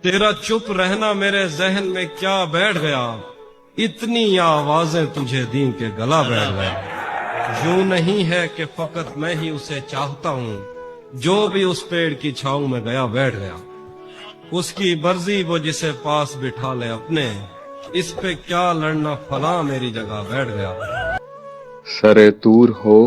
तेरा चुप रहना मेरे जहन में क्या बैठ गया, इतनी आवाजें तुझे दी के गला बैठ गया। यूं नहीं है कि फकत मैं ही उसे चाहता हूँ, जो भी उस पेड़ की छाऊ में गया बैठ गया। उसकी मर्जी वो जिसे पास बिठा ले अपने, इस पे क्या लड़ना फला मेरी जगह बैठ गया। सरे तूर हो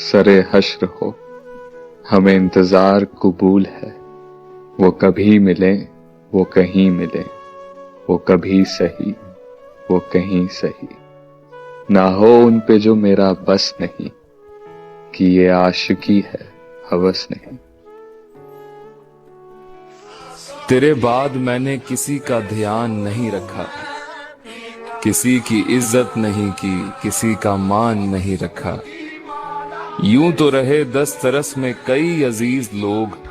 सरे हश्र हो, हमें इंतजार कबूल है। वो कभी मिले वो कहीं मिले, वो कभी सही वो कहीं सही। ना हो उन पे जो मेरा बस नहीं, कि ये आशिकी है हवस नहीं। तेरे बाद मैंने किसी का ध्यान नहीं रखा, किसी की इज्जत नहीं की, किसी का मान नहीं रखा। यूं तो रहे दस्तरस में कई अजीज लोग,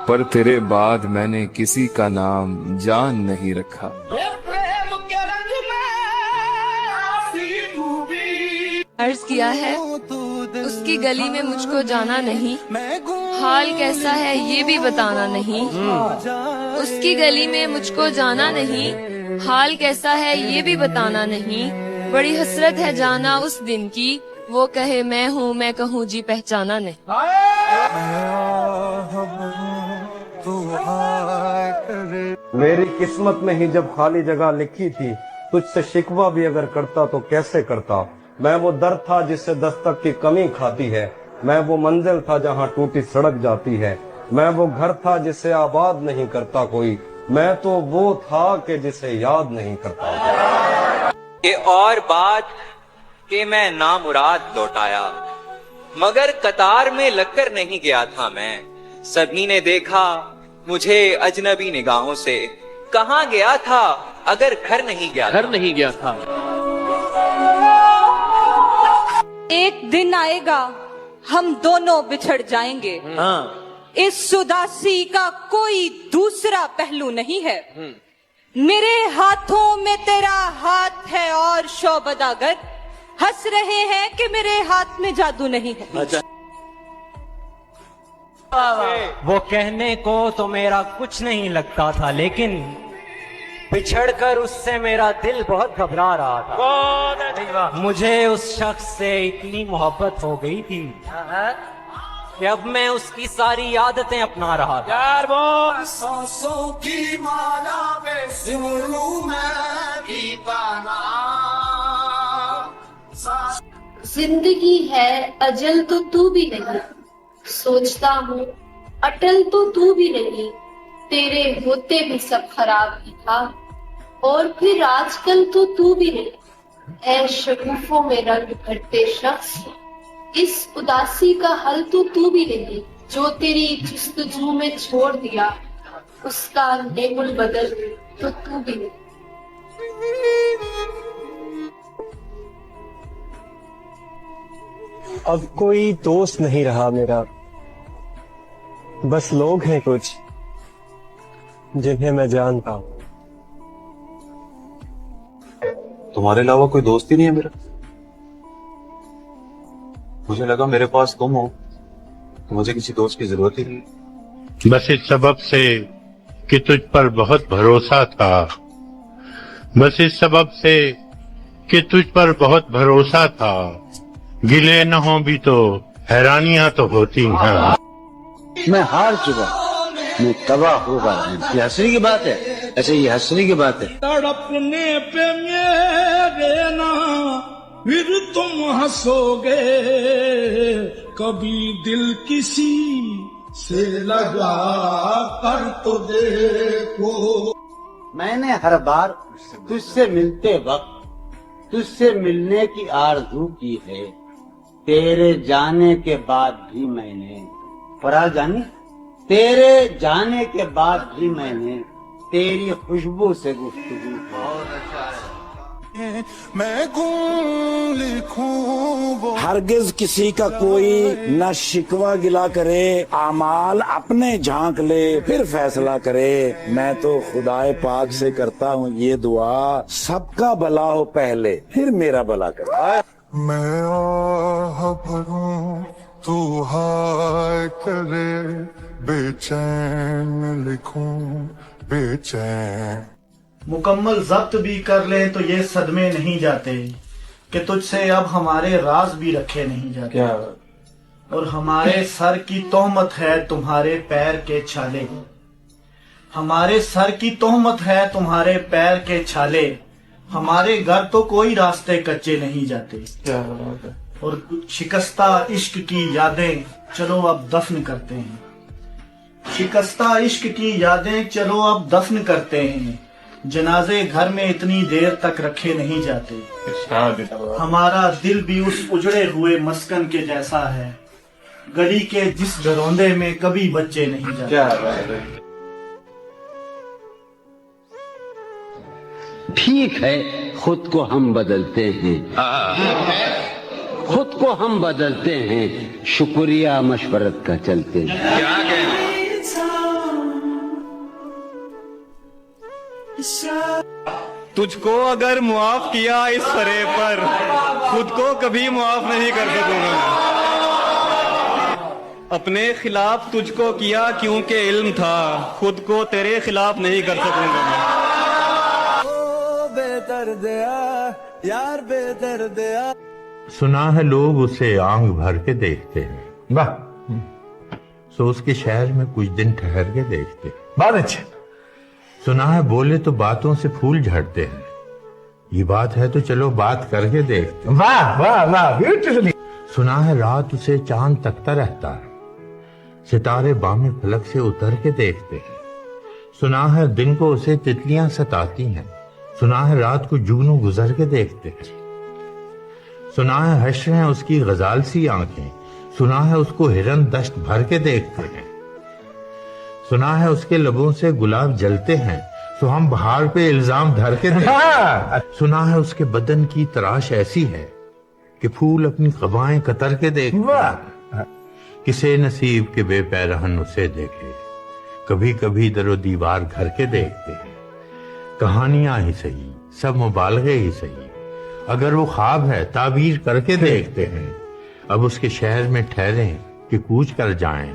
पर तेरे बाद मैंने किसी का नाम जान नहीं रखा। अर्ज किया है उसकी गली में मुझको जाना नहीं, हाल कैसा है ये भी बताना नहीं। उसकी गली में मुझको जाना नहीं, हाल कैसा है ये भी बताना नहीं। बड़ी हसरत है जाना उस दिन की, वो कहे मैं हूँ मैं कहूँ जी पहचाना नहीं। मेरी किस्मत में ही जब खाली जगह लिखी थी, तुझसे शिकवा भी अगर करता तो कैसे करता। मैं वो दर था जिससे दस्तक की कमी खाती है, मैं वो मंजिल था जहाँ टूटी सड़क जाती है। मैं वो घर था जिसे आबाद नहीं करता कोई, मैं तो वो था कि जिसे याद नहीं करता। ये और बात कि मैं नामुराद लौट आया, मगर कतार में लगकर नहीं गया था मैं। सभी ने देखा मुझे अजनबी निगाहों से, कहाँ गया था अगर घर नहीं गया था। एक दिन आएगा हम दोनों बिछड़ जाएंगे, इस उदासी का कोई दूसरा पहलू नहीं है। मेरे हाथों में तेरा हाथ है और शौबदागर हंस रहे हैं कि मेरे हाथ में जादू नहीं है। वो कहने को तो मेरा कुछ नहीं लगता था, लेकिन बिछड़कर उससे मेरा दिल बहुत घबरा रहा था। मुझे उस शख्स से इतनी मोहब्बत हो गई थी कि अब मैं उसकी सारी आदतें अपना रहा था। यार वो सांसों की माला में सिमरू मैं भी पाना। जिंदगी है अजल तो तू भी नहीं, सोचता हूँ अटल तो तू भी नहीं। तेरे होते भी सब खराब ही था, और फिर आजकल तो तू भी नहीं। ऐ शगुफों में रंग भरते शख्स, इस उदासी का हल तो तू भी नहीं। जो तेरी जुस्तजू में छोड़ दिया, उसका नेमुल बदल तो तू भी नहीं। अब कोई दोस्त नहीं रहा मेरा, बस लोग हैं कुछ जिन्हें मैं जानता हूँ। तुम्हारे अलावा कोई दोस्त ही नहीं है मेरा। मुझे लगा मेरे पास तुम हो तो मुझे किसी दोस्त की जरूरत ही नहीं। बस इस सबब से कि तुझ पर बहुत भरोसा था, बस इस सबब से कि तुझ पर बहुत भरोसा था। गिले न हो भी तो हैरानियां तो होती हैं। मैं हार चुका, मैं तबाह हो गया। ये हंसने की बात है, ऐसे ये हंसने की बात है। तड़पने पे मेरे ना फिर तुम हंसोगे, कभी दिल किसी से लगा कर तो देखो। मैंने हर बार तुझसे मिलते वक्त तुझसे मिलने की आरज़ू की है। तेरे जाने के बाद भी मैंने फराज जानी, तेरे जाने के बाद भी मैंने तेरी खुशबू से गुफ्तगू मैं गुम लिखूं। हरगिज किसी का कोई न शिकवा गिला करे, आमाल अपने झांक ले फिर फैसला करे। मैं तो खुदाए पाक से करता हूँ ये दुआ, सबका भला हो पहले फिर मेरा भला करे। मैं आह भरूं तू हाय करे, बेचैन लिखूं बेचैन। मुकम्मल जब्त भी कर ले तो ये सदमे नहीं जाते कि तुझसे अब हमारे राज भी रखे नहीं जाते। और हमारे सर की तोहमत है तुम्हारे पैर के छाले, हमारे सर की तोहमत है तुम्हारे पैर के छाले, हमारे घर तो कोई रास्ते कच्चे नहीं जाते। और शिकस्ता इश्क की यादें चलो अब दफन करते हैं, शिकस्ता इश्क की यादें चलो अब दफन करते हैं, जनाजे घर में इतनी देर तक रखे नहीं जाते। हमारा दिल भी उस उजड़े हुए मस्कन के जैसा है, गली के जिस घरौंदे में कभी बच्चे नहीं जाते। ठीक है, खुद को हम बदलते हैं, खुद को हम बदलते हैं, शुक्रिया मशवरत का चलते हैं। तुझको अगर मुआफ किया इस फरे पर, खुद को कभी मुआफ नहीं कर सकूंगा। अपने खिलाफ तुझको किया क्योंकि इल्म था, खुद को तेरे खिलाफ नहीं कर सकूंगा। सुना है लोग उसे आंख भर के देखते हैं, वाह, सो उसके शहर में कुछ दिन ठहर के देखते हैं, बहुत अच्छा। सुना है बोले तो बातों से फूल झड़ते हैं, ये बात है तो चलो बात करके देखते हैं, वाह वाह वाह, ब्यूटीफुली। सुना है रात उसे चांद तकता रहता है, सितारे बामे फलक से उतर के देखते हैं। सुना है दिन को उसे तितलियां सताती हैं, सुना है रात को जुगनू गुजर के देखते हैं। सुना है हश्र हैं उसकी गजाल सी आंखें, सुना है उसको हिरन दश्त भर के देखते हैं। सुना है उसके लबों से गुलाब जलते हैं, तो हम बहार पे इल्जाम धर के देखते हैं। सुना है उसके बदन की तराश ऐसी है कि फूल अपनी कबाएं कतर के देखते हैं। किसे नसीब के बेपैरहन उसे देखे, कभी कभी दरो दीवार घर के देखते हैं। कहानियां ही सही, सब मुबालगे ही सही, अगर वो ख्वाब है ताबीर करके देखते हैं। अब उसके शहर में ठहरे कि कूच कर जाएं,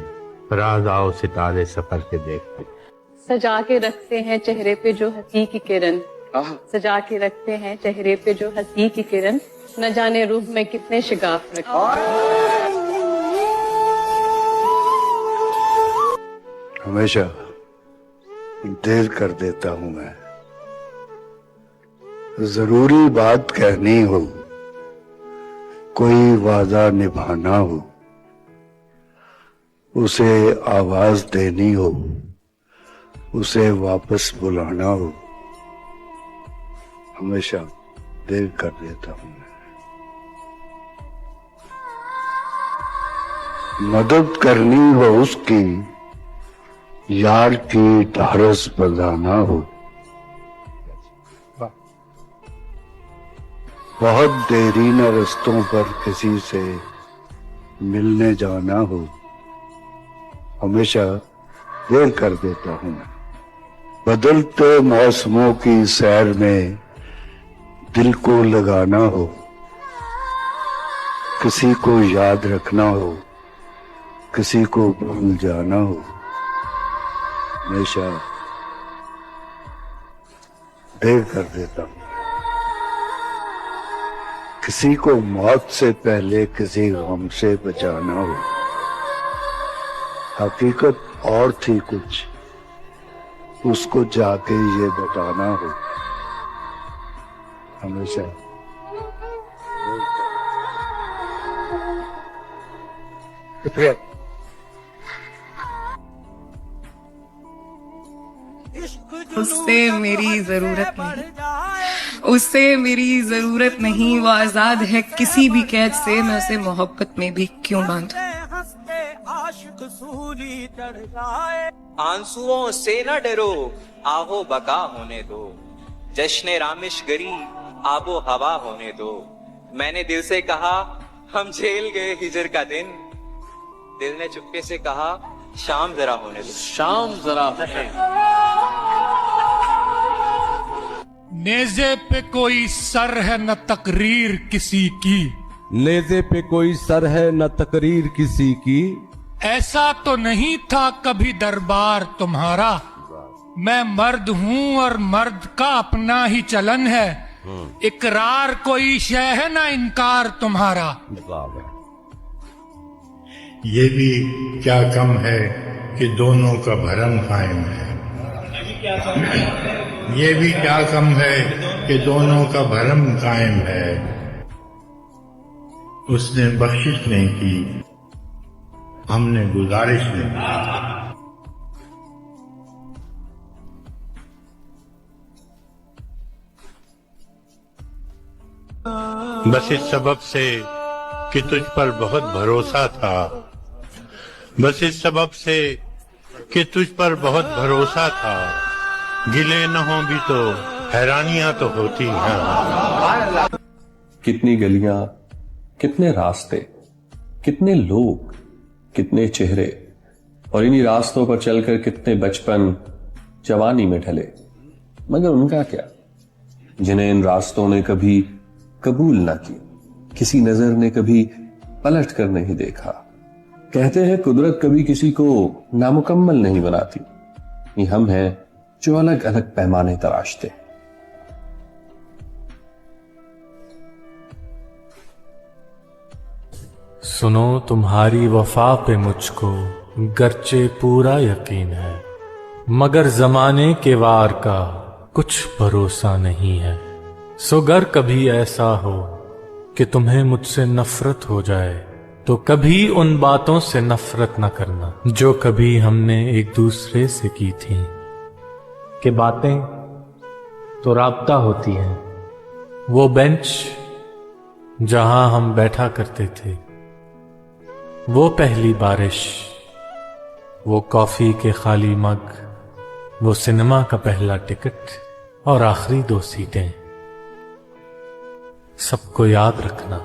फराज आओ सितारे सफर के देखते। सजा के रखते हैं चेहरे पे जो हंसी की किरण, सजा के रखते हैं चेहरे पे जो हंसी की किरण, न जाने रूह में कितने शिगाफ रखे। हमेशा देर कर देता हूं मैं, जरूरी बात कहनी हो, कोई वादा निभाना हो, उसे आवाज देनी हो, उसे वापस बुलाना हो, हमेशा देर कर देता हूं मैं। मदद करनी हो उसकी, यार की ढारस बंधाना हो, बहुत देरीन रस्तों पर किसी से मिलने जाना हो, हमेशा देर कर देता हूं मैं। बदलते मौसमों की सैर में दिल को लगाना हो, किसी को याद रखना हो, किसी को भूल जाना हो, हमेशा देर कर देता हूं। किसी को मौत से पहले किसी गम से बचाना हो, हकीकत और थी कुछ, उसको जाके ये बताना हो, हमेशा उससे मेरी जरूरत नहीं, उससे मेरी जरूरत नहीं, वो आजाद है किसी भी कैद से, मैं उसे मोहब्बत में भी क्यों बांधूं। आंसुओं से न डरो, आहो बका होने दो, जश्न रामिश गरी आबो हवा होने दो। मैंने दिल से कहा हम झेल गए हिजर का दिन, दिल ने चुपके से कहा शाम जरा होने दो, शाम जरा होने नेज़े पे कोई सर है न तकरीर किसी की, नेज़े पे कोई सर है न तकरीर किसी की, ऐसा तो नहीं था कभी दरबार तुम्हारा, मैं मर्द हूं और मर्द का अपना ही चलन है। इकरार कोई शय है ना इनकार तुम्हारा। ये भी क्या कम है कि दोनों का भरम कायम है। ये भी क्या कम है कि दोनों का भरम कायम है। उसने बख्शिश नहीं की, हमने गुजारिश नहीं की। बस इस सबब से कि तुझ पर बहुत भरोसा था, बस इस सबब से कि तुझ पर बहुत भरोसा था, गिले न हो भी तो हैरानियां तो होती हैं। कितनी गलियां, कितने रास्ते, कितने लोग, कितने चेहरे, और इन्हीं रास्तों पर चलकर कितने बचपन जवानी में ढले। मगर उनका क्या, जिन्हें इन रास्तों ने कभी कबूल ना की, किसी नजर ने कभी पलट कर नहीं देखा। कहते हैं कुदरत कभी किसी को नामुकम्मल नहीं बनाती, ये हम हैं जो अलग अलग पैमाने तराशते। सुनो तुम्हारी वफा पे मुझको गरचे पूरा यकीन है, मगर जमाने के वार का कुछ भरोसा नहीं है। सो गर कभी ऐसा हो कि तुम्हें मुझसे नफरत हो जाए, तो कभी उन बातों से नफरत न करना जो कभी हमने एक दूसरे से की थी। कि बातें तो राब्ता होती हैं, वो बेंच जहां हम बैठा करते थे, वो पहली बारिश, वो कॉफी के खाली मग, वो सिनेमा का पहला टिकट और आखिरी 2 सीटें। सबको याद रखना,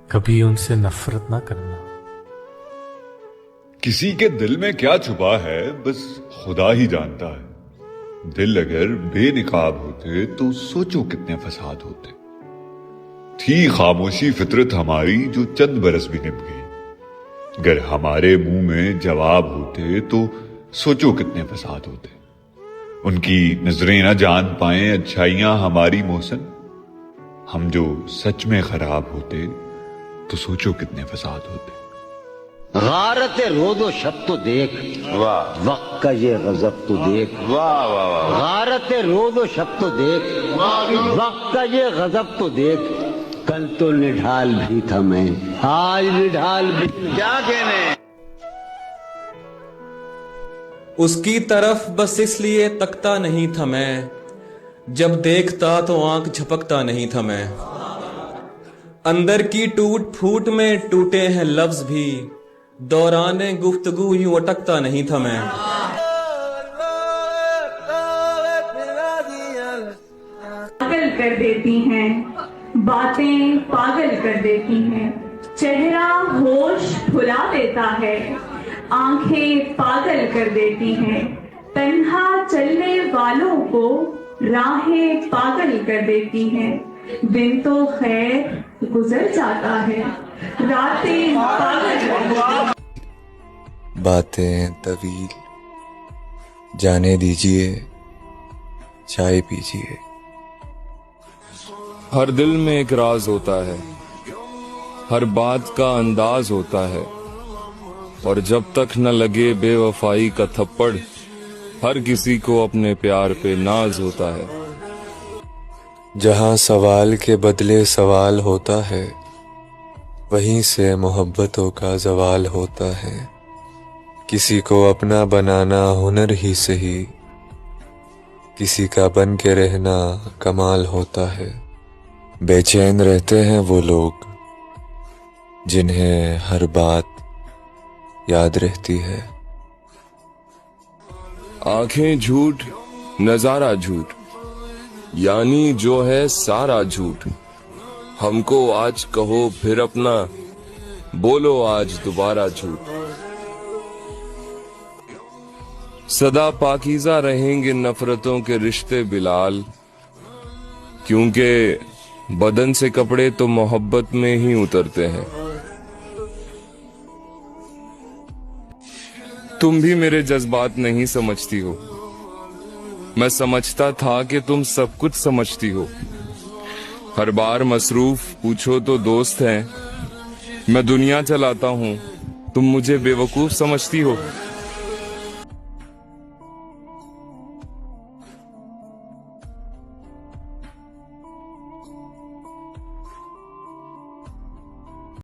कभी उनसे नफरत ना करना। किसी के दिल में क्या छुपा है बस खुदा ही जानता है। दिल अगर बेनिकाब होते तो सोचो कितने फसाद होते। थी खामोशी फितरत हमारी जो चंद बरस भी निभ गई। अगर हमारे मुंह में जवाब होते तो सोचो कितने फसाद होते। उनकी नजरें न जान पाए अच्छाइयां हमारी मोहसन। हम जो सच में खराब होते तो सोचो कितने फसाद होते। गारत रोदो शब तो देख, वाह वक्त का ये गजब तो देख, वाह वाह वाह। गारत रोदो शब तो देख, वक्त का ये गजब तो देख। कल तो निढाल भी था मैं, आज निढाल भी क्या कहने। उसकी तरफ बस इसलिए तकता नहीं था मैं, जब देखता तो आंख झपकता नहीं था मैं। अंदर की टूट फूट में टूटे हैं लफ्ज भी, दौराने गुफ्तगू यूं अटकता नहीं था मैं। पागल कर देती हैं बातें, पागल कर देती हैं। चेहरा होश भुला देता है, आंखें पागल कर देती हैं। तन्हा चलने वालों को राहें पागल कर देती हैं। दिन तो खैर गुजर जाता है, रातें पागल कर देती हैं। बातें तवील, जाने दीजिए, चाय पीजिए। हर दिल में एक राज होता है, हर बात का अंदाज होता है, और जब तक न लगे बेवफाई का थप्पड़, हर किसी को अपने प्यार पे नाज होता है। जहां सवाल के बदले सवाल होता है, वहीं से मोहब्बतों का जवाल होता है। किसी को अपना बनाना हुनर ही सही, किसी का बन के रहना कमाल होता है। बेचैन रहते हैं वो लोग जिन्हें हर बात याद रहती है। आंखें झूठ, नजारा झूठ, यानी जो है सारा झूठ। हमको आज कहो फिर अपना, बोलो आज दोबारा झूठ। सदा पाकीज़ा रहेंगे नफरतों के रिश्ते बिलाल, क्योंकि बदन से कपड़े तो मोहब्बत में ही उतरते हैं। तुम भी मेरे जज्बात नहीं समझती हो। मैं समझता था कि तुम सब कुछ समझती हो। हर बार मसरूफ पूछो तो दोस्त हैं। मैं दुनिया चलाता हूँ, तुम मुझे बेवकूफ समझती हो।